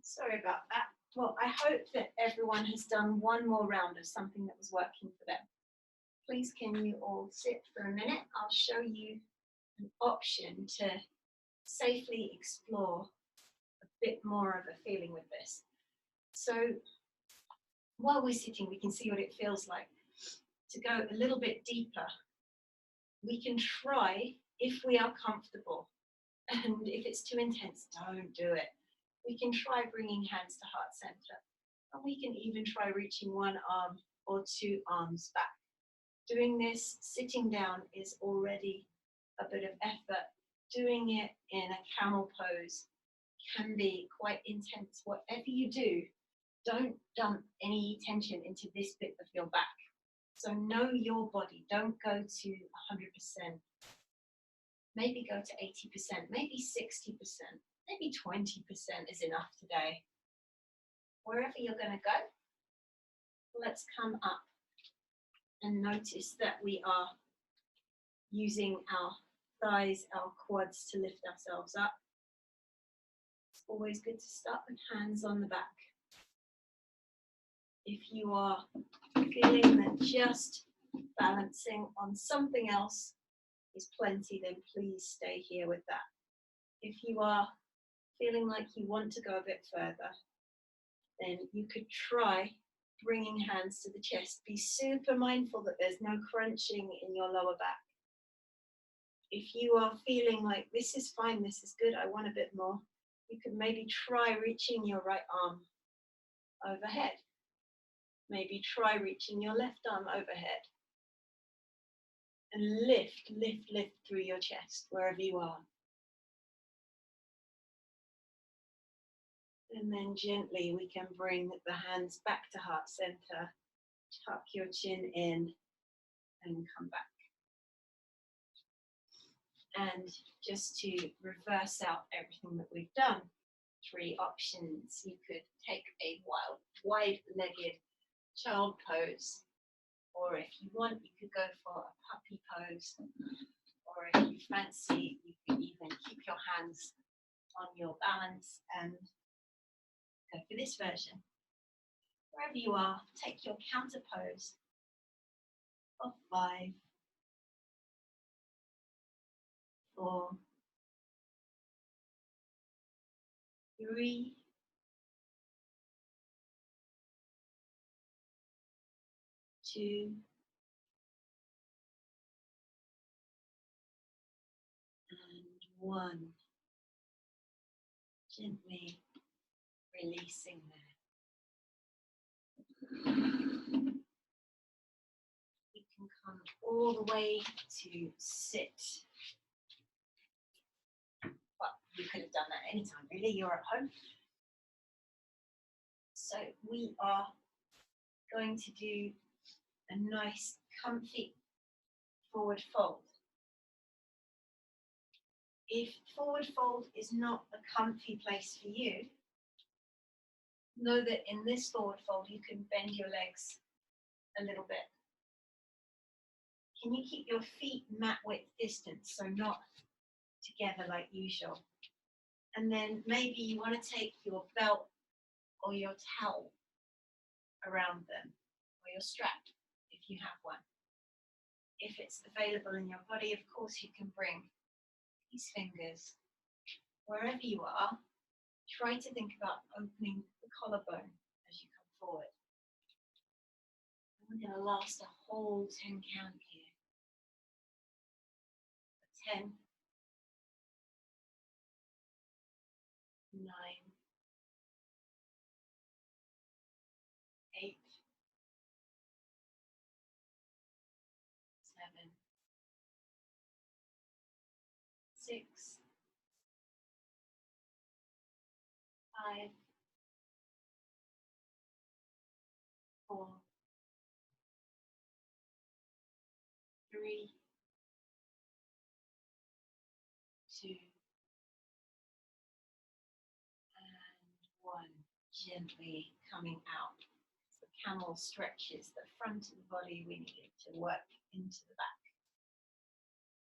Sorry about that. Well, I hope that everyone has done one more round of something that was working for them. Please can you all sit for a minute? I'll show you an option to safely explore a bit more of a feeling with this. So while we're sitting, we can see what it feels like. To go a little bit deeper, we can try, if we are comfortable, and if it's too intense, don't do it. We can try bringing hands to heart center, and we can even try reaching one arm or two arms back. Doing this sitting down is already a bit of effort. Doing it in a camel pose can be quite intense. Whatever you do, don't dump any tension into this bit of your back. So know your body. Don't go to 100%. Maybe go to 80%, maybe 60%, maybe 20% is enough today. Wherever you're going to go, let's come up and notice that we are using our thighs, our quads to lift ourselves up. It's always good to start with hands on the back. If you are feeling that just balancing on something else is plenty, then please stay here with that. If you are feeling like you want to go a bit further, then you could try bringing hands to the chest. Be super mindful that there's no crunching in your lower back. If you are feeling like this is fine, this is good, I want a bit more, you could maybe try reaching your right arm overhead. Maybe try reaching your left arm overhead. And lift, lift, lift through your chest, wherever you are. And then gently we can bring the hands back to heart center, tuck your chin in, and come back. And just to reverse out everything that we've done, 3 options. You could take a wide-legged child pose, or if you want, you could go for a puppy pose, or if you fancy, you could even keep your hands on your balance and go for this version. Wherever you are, take your counter pose of 5, 4, 3, 2, and 1. Gently releasing there. You can come all the way to sit. Well, you could have done that anytime, really. You're at home. So we are going to do a nice, comfy forward fold. If forward fold is not a comfy place for you, know that in this forward fold you can bend your legs a little bit. Can you keep your feet mat width distance, so not together like usual? And then maybe you want to take your belt or your towel around them, or your strap if you have one. If it's available in your body, of course you can bring these fingers. Wherever you are, try to think about opening the collarbone as you come forward. And we're going to last a whole 10 count here. 10, 9, 8, 7, 6, 5, 4, 3, 2, and 1. Gently coming out. The camel stretches the front of the body. We need it to work into the back.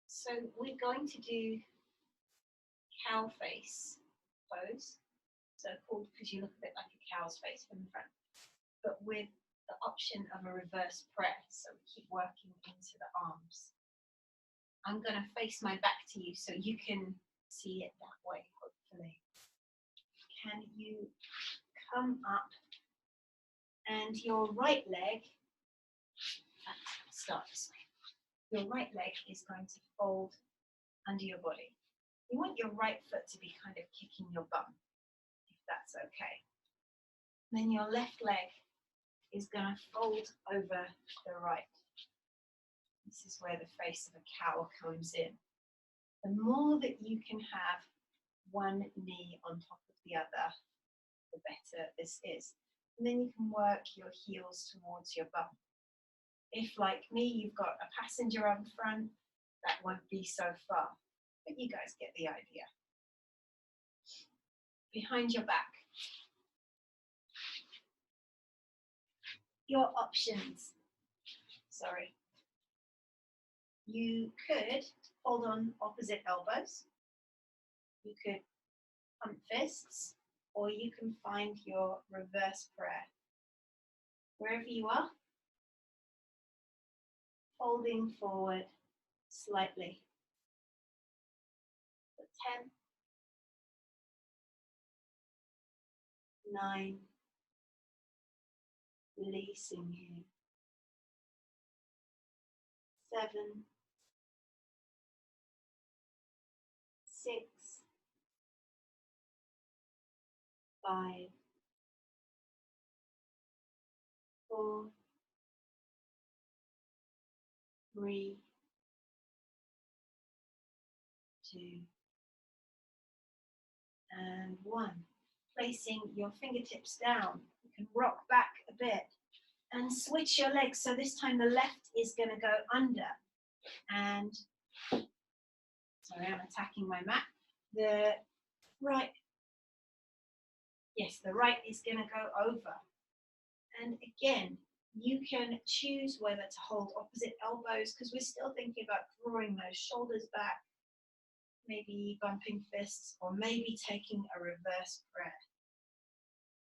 So we're going to do cow face pose. So called because you look a bit like a cow's face from the front, but with the option of a reverse prayer. So we keep working into the arms. I'm going to face my back to you so you can see it that way, hopefully. Can you come up and your right leg, start this way. Your right leg is going to fold under your body. You want your right foot to be kind of kicking your bum, if that's okay. Then your left leg is going to fold over the right. This is where the face of a cow comes in. The more that you can have one knee on top of the other, the better this is. And then you can work your heels towards your bum. If, like me, you've got a passenger on the front, that won't be so far. But you guys get the idea. Behind your back. Your options. Sorry. You could hold on opposite elbows. You could pump fists, or you can find your reverse prayer. Wherever you are, folding forward slightly. For 10, 9, releasing here. 7, 5, 4, 3, 2, and 1. Placing your fingertips down, you can rock back a bit and switch your legs. So this time the left is going to go under, and sorry, I'm attacking my mat. The right, yes, the right is going to go over. And again, you can choose whether to hold opposite elbows, because we're still thinking about drawing those shoulders back, maybe bumping fists, or maybe taking a reverse prayer.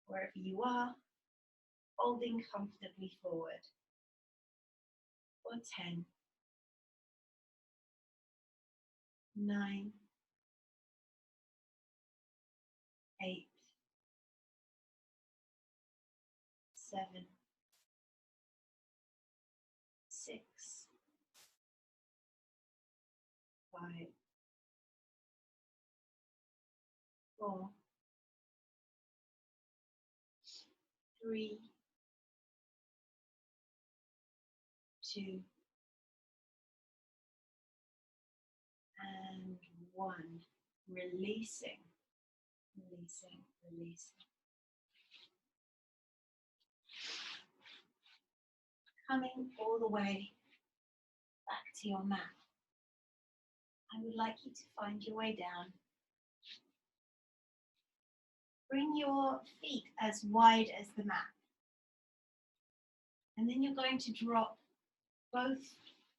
Wherever you are, folding comfortably forward. For 10, 9, 8, 7, 6, 5, 4, 3, 2, and 1. Releasing, releasing, releasing. Coming all the way back to your mat. I would like you to find your way down. Bring your feet as wide as the mat. And then you're going to drop both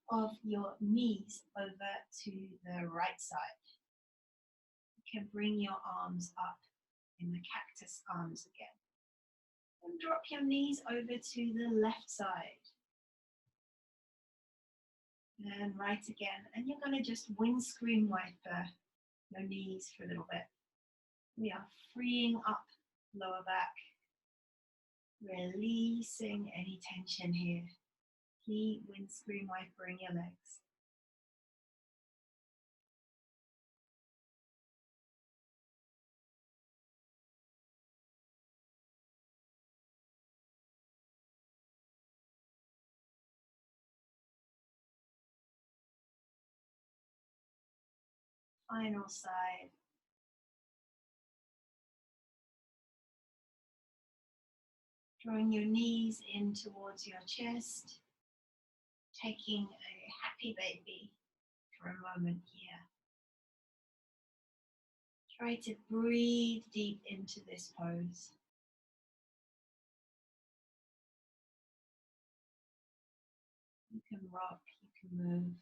of your knees over to the right side. You can bring your arms up in the cactus arms again. And drop your knees over to the left side. And right again. And you're going to just windscreen wiper your knees for a little bit. We are freeing up lower back. Releasing any tension here. Keep windscreen wipering your legs. Final side. Drawing your knees in towards your chest. Taking a happy baby for a moment here. Try to breathe deep into this pose. You can rock, you can move.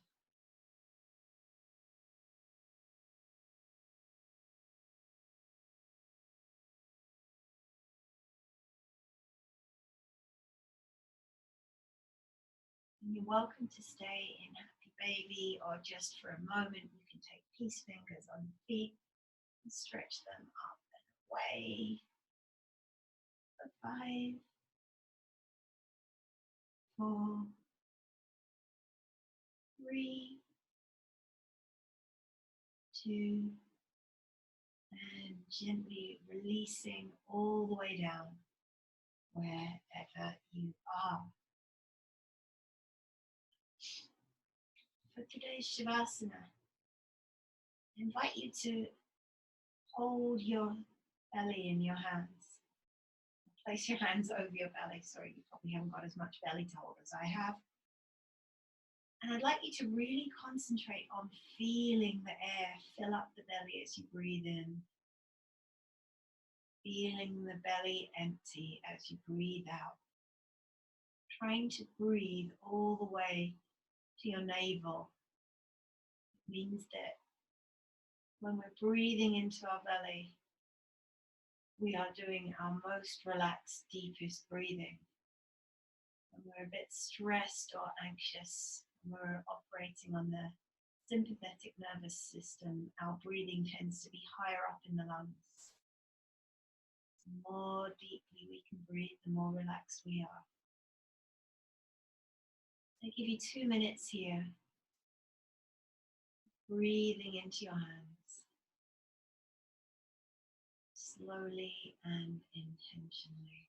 And you're welcome to stay in happy baby, or just for a moment you can take peace fingers on your feet and stretch them up and away. For 5, 4, 3, 2, and gently releasing all the way down wherever you are. For today's Shavasana, I invite you to hold your belly in your hands. Place your hands over your belly. Sorry, you probably haven't got as much belly to hold as I have. And I'd like you to really concentrate on feeling the air fill up the belly as you breathe in. Feeling the belly empty as you breathe out. Trying to breathe all the way to your navel. It means that when we're breathing into our belly, we are doing our most relaxed, deepest breathing. When we're a bit stressed or anxious, we're operating on the sympathetic nervous system, our breathing tends to be higher up in the lungs. The more deeply we can breathe, the more relaxed we are. I give you 2 minutes here, breathing into your hands. Just slowly and intentionally.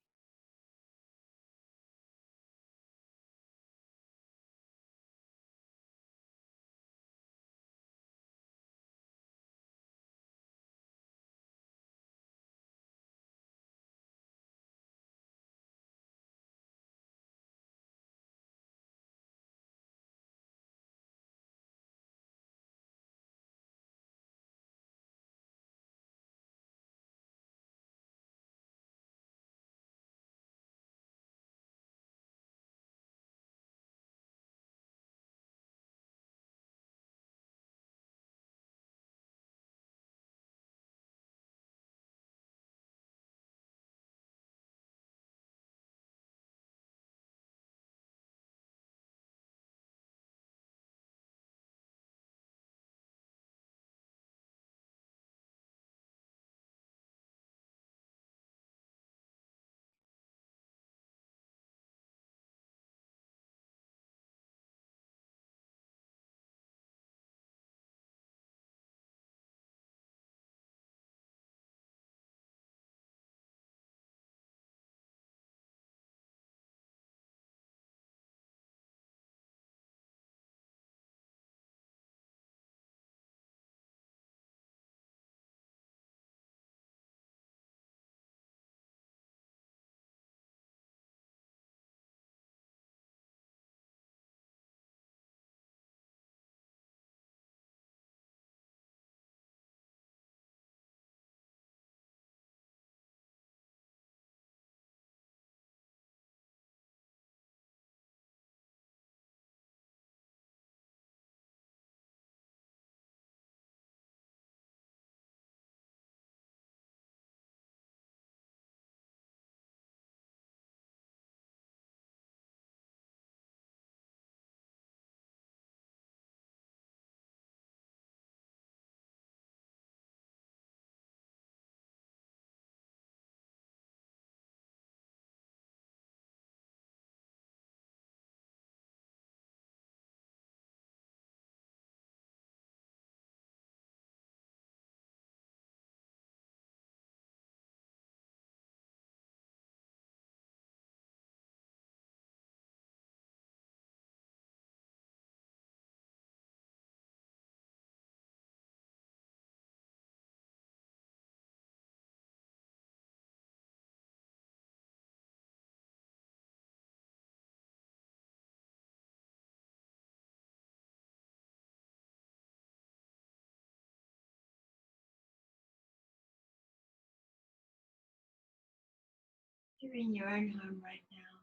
You're in your own home right now,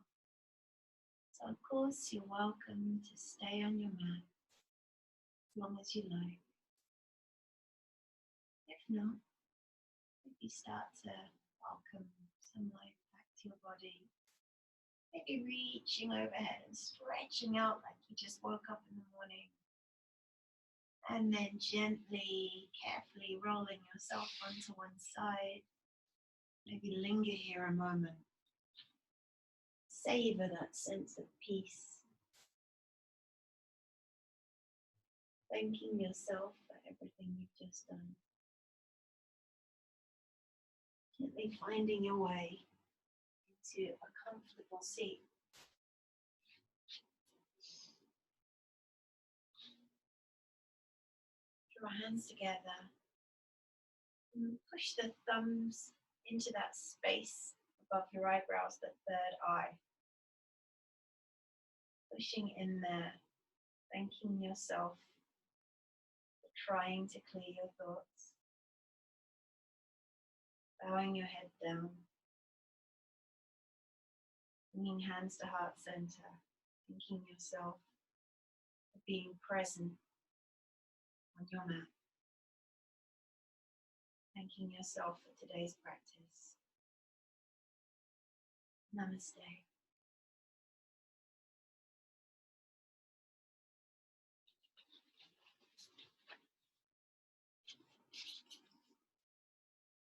so of course you're welcome to stay on your mat as long as you like. If not, maybe start to welcome some life back to your body. Maybe reaching overhead and stretching out like you just woke up in the morning. And then gently, carefully rolling yourself onto one side. Maybe linger here a moment. Savor that sense of peace. Thanking yourself for everything you've just done. Gently finding your way into a comfortable seat. Draw hands together and push the thumbs into that space above your eyebrows, the third eye. Pushing in there, thanking yourself for trying to clear your thoughts. Bowing your head down. Bringing hands to heart center, thanking yourself for being present on your mat. Thanking yourself for today's practice. Namaste.